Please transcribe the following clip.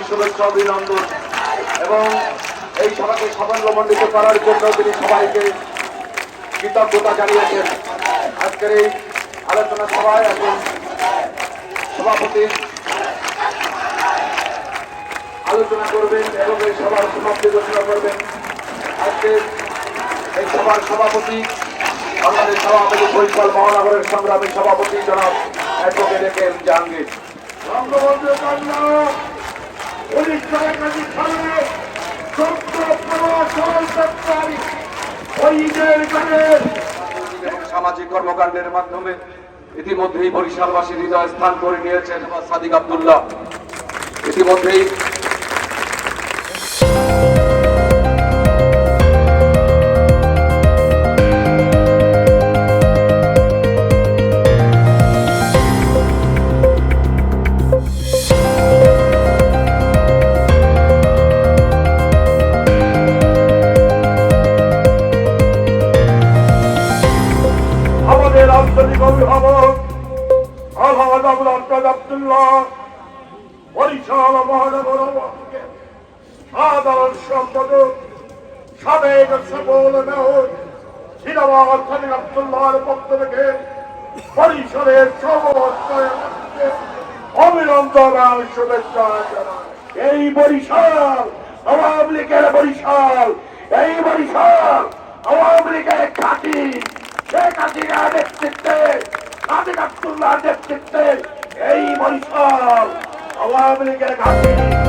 আন্তরিক শুভেচ্ছা অভিনন্দন এবং এই সভাকে সাফল্যমণ্ডিত করার জন্য তিনি সবাইকে কৃতজ্ঞতা জানিয়েছেন। আজকের এই আলোচনা সভায় এখন সভাপতি আলোচনা করবেন এবং এই সভার সমাপ্তি ঘোষণা করবেন। আজকে এই সভার সভাপতি বাংলাদেশ সভাপতি বরিশাল মহানগরের সংগ্রামী সভাপতি জনাব advocate A K M Jahangir. Bangabandhu কন্যা 1981 সালে 14 সামাজিক কর্মকাণ্ডের মাধ্যমে ইতিমধ্যেই বরিশালবাসী হৃদয় স্থান করে নিয়েছেন সাদিক আব্দুল্লাহ। ইতিমধ্যেই আন্তরিক অভিভাবক আলহাজ আবুল আহমদ আব্দুল্লাহ বরিশাল মহানগর সাধারণ সম্পাদক সাবেক সফল মেয়র সিনাবাদ সাদিক আব্দুল্লাহর পক্ষ থেকে বরিশালের অভিনন্দন আর শুভেচ্ছা জানাই। এই বরিশাল আওয়ামী লীগের বরিশাল, এই বরিশাল আওয়ামী লীগের ঘাঁটি। শেখ হাসিনার নেতৃত্বে সাদিক আব্দুল্লাহর নেতৃত্বে এই বরিশাল আওয়ামী লীগের ঘাঁটি।